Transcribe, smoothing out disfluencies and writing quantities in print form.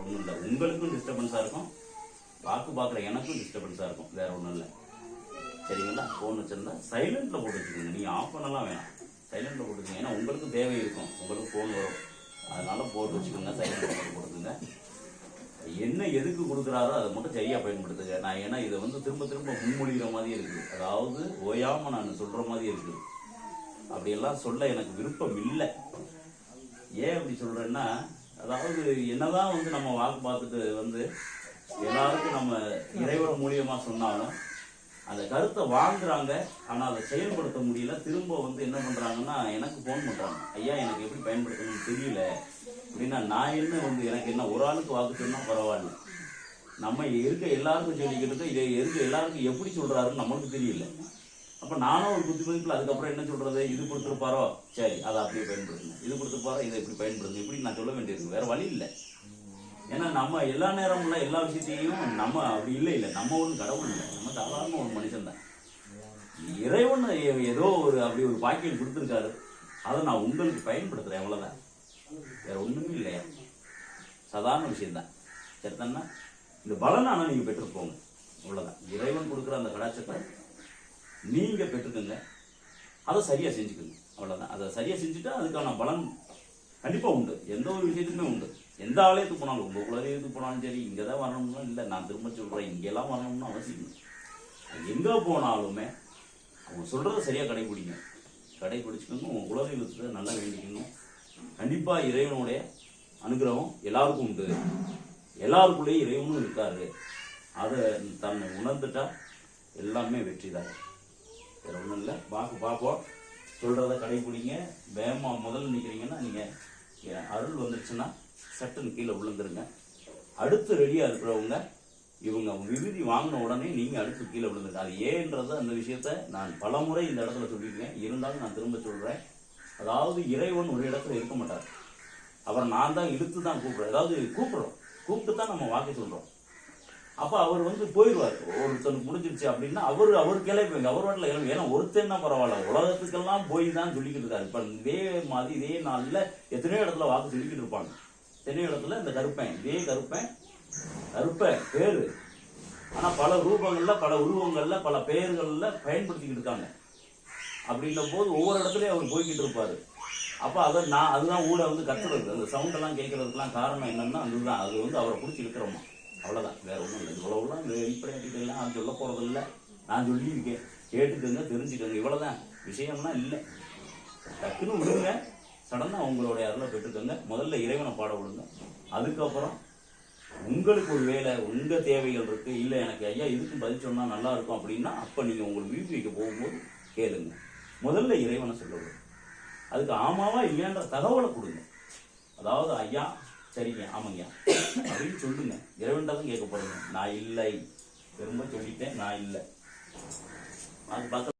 ஒன்றும் இல்லை, உங்களுக்கும் டிஸ்டர்பன்ஸாக இருக்கும், வாக்கு பார்க்குற எனக்கும் டிஸ்டர்பன்ஸாக இருக்கும், வேற ஒன்றும் இல்லை. சரிங்களா? ஃபோன் வச்சுருந்தா சைலண்டில் போட்டு வச்சுக்கோங்க. நீங்கள் ஆஃப் பண்ணலாம் வேணாம், சைலண்டில் போட்டுக்கோங்க. ஏன்னா உங்களுக்கு தேவை இருக்கும், உங்களுக்கு ஃபோன் வரும், அதனால போட்டு வச்சுக்கோங்க, சைலண்டில் போட்டு கொடுத்துங்க. என்ன எதுக்கு கொடுக்குறாரோ அதை மட்டும் சரியாக பயன்படுத்துங்க. நான் ஏன்னா இதை திரும்ப திரும்ப முன்மொழிகிற மாதிரி இருக்குது, அதாவது ஓயாமல் நான் சொல்கிற மாதிரி இருக்குது. அப்படியெல்லாம் சொல்ல எனக்கு விருப்பம் இல்லை. ஏன் அப்படி சொல்கிறேன்னா, அதாவது என்னதான் நம்ம வாக்கு பார்த்துட்டு எல்லாருக்கும் நம்ம இறைவன் மூலியமாக சொன்னாலும் அந்த கருத்தை வாங்குறாங்க, ஆனால் அதை செயல்படுத்த முடியல. திரும்ப என்ன பண்ணுறாங்கன்னா எனக்கு ஃபோன் பண்ணுறாங்க, ஐயா எனக்கு எப்படி பயன்படுத்தணும்னு தெரியல அப்படின்னா. நான் எனக்கு என்ன ஒரு ஆளுக்கு வாக்கு சொன்னால் பரவாயில்ல, நம்ம இருக்க எல்லாருக்கும் சொல்லிக்கிட்டு இதை எல்லாருக்கும் எப்படி சொல்கிறாருன்னு நம்மளுக்கு தெரியல. அப்போ நானும் ஒரு புத்திமதிப்பில் அதுக்கப்புறம் என்ன சொல்கிறது, இது கொடுத்துருப்பாரோ சரி அதை அப்படியே பயன்படுத்துங்க, இது கொடுத்துருப்பாரோ இதை எப்படி பயன்படுத்துங்க, இப்படி நான் சொல்ல வேண்டியிருக்கு, வேறு வழி இல்லை. ஏன்னா நம்ம எல்லா நேரமும் எல்லா விஷயத்தையும் நம்ம அப்படி இல்லை, நம்ம ஒன்றும் கடவுள் இல்லை, நம்ம சாதாரண ஒரு மனுஷன் தான். இறைவன் ஏதோ அப்படி ஒரு பாக்கியம் கொடுத்துருக்காரு, அதை நான் உங்களுக்கு பயன்படுத்துகிறேன், அவ்வளோதான், வேற ஒன்றுமே இல்லையா, சாதாரண விஷயம்தான். சரித்தானா? இந்த பலனை ஆனால் நீங்கள் பெற்றுப்போங்க, அவ்வளோதான். இறைவன் கொடுக்குற அந்த கடாட்சத்தை நீங்கள் பெற்றுக்கோங்க, அதை சரியாக செஞ்சுக்கோங்க, அவ்வளோதான். அதை சரியாக செஞ்சுட்டா அதுக்கான பலன் கண்டிப்பாக உண்டு, எந்த ஒரு விஷயத்துக்குமே உண்டு. எந்த ஆலயத்துக்கு போனாலும், உங்கள் குலதெய்வத்துக்கு போனாலும் சரி, இங்கே தான் வரணும்னா இல்லை, நான் திரும்ப சொல்கிறேன், இங்கெல்லாம் வரணும்னு அவசியம் இல்லை. எங்கே போனாலுமே அவங்க சொல்கிறத சரியாக கடைபிடிச்சிக்கணும், உங்கள் குலதெய்வத்துக்கு நல்லா வேண்டிக்கணும். கண்டிப்பாக இறைவனுடைய அனுகிரகம் எல்லாருக்கும் உண்டு, எல்லாருக்குள்ளேயும் இறைவனும் இருக்காரு. அதை தன்னை உணர்ந்துட்டா எல்லாமே வெற்றி தான், வேற ஒன்றும் இல்லை. பார்ப்போம், சொல்கிறத கடைபிடிங்க. வேகமாக முதல்ல நிற்கிறீங்கன்னா நீங்கள் அருள் வந்துடுச்சுன்னா சட்டுன்னு கீழே விழுந்துருங்க. அடுத்து ரெடியாக இருக்கிறவங்க இவங்க விபூதி வாங்கின உடனே நீங்கள் அடுத்து கீழே விழுந்துருங்க. அது ஏன்றது அந்த விஷயத்த நான் பல முறை இந்த இடத்துல சொல்லியிருக்கேன், இருந்தாலும் நான் திரும்ப சொல்கிறேன். அதாவது இறைவன் ஒரு இடத்துல இருக்க மாட்டார், அவர் நான் தான் இழுத்து தான் கூப்பிட்றேன், அதாவது கூப்பிட்டு தான் நம்ம வாக்கி சொல்கிறோம். அப்போ அவர் போயிடுவார், ஒருத்தனுக்கு முடிஞ்சிருச்சு அப்படின்னா அவர் கிளம்புங்க, அவர் வாட்டில் கிளம்பு. ஏன்னா ஒருத்தன்னா பரவாயில்ல, உலகத்துக்கெல்லாம் போய் தான் சொல்லிக்கிட்டு இருக்காரு. இப்போ இதே மாதிரி இதே நாளில் எத்தனையோ இடத்துல வாக்கு சொல்லிக்கிட்டு இருப்பாங்க, எத்தனையோ இடத்துல இந்த கருப்பன் பேரு, ஆனால் பல ரூபங்களில் பல உருவங்களில் பல பெயர்களில் பயன்படுத்திக்கிட்டு இருக்காங்க. அப்படின்ற போது ஒவ்வொரு இடத்துலையும் அவர் போய்கிட்டு இருப்பார். அப்போ அதுதான் ஊட கத்துறது, அந்த சவுண்டெல்லாம் கேட்கறதுக்கெல்லாம் காரணம் என்னன்னா அதுதான், அது அவரை பிடிச்சி இருக்கிறோமா, அவ்வளோதான், வேற ஒன்றும் இல்லை. இவ்வளவுலாம் வெளிப்படையாட்டிலாம் நான் சொல்ல போகிறது இல்லை, நான் சொல்லியிருக்கேன், கேட்டுக்கோங்க, தெரிஞ்சுக்கோங்க, இவ்வளோதான், விஷயம்லாம் இல்லை. டக்குன்னு விடுங்க, சடனாக உங்களுடைய அருளை பெற்றுக்கோங்க. முதல்ல இறைவனை பாட விடுங்க, அதுக்கப்புறம் உங்களுக்கு ஒரு வேலை உங்கள் தேவைகள் இருக்குது, இல்லை எனக்கு ஐயா இதுக்கும் பதில் சொன்னால் நல்லா இருக்கும் அப்படின்னா அப்போ நீங்கள் உங்களுக்கு வீட்டு வைக்க போகும்போது கேளுங்க. முதல்ல இறைவனை சொல்ல விடுங்க, அதுக்கு ஆமாவா இல்லையான்ற தகவலை கொடுங்க. அதாவது ஐயா சரிங்க ஆமாங்க அப்படின்னு சொல்லுங்க, இறைவன்டாவும் கேட்க போறீங்க. நான் இல்லை, திரும்ப சொல்லிட்டேன், நான் இல்லை. அது பார்க்க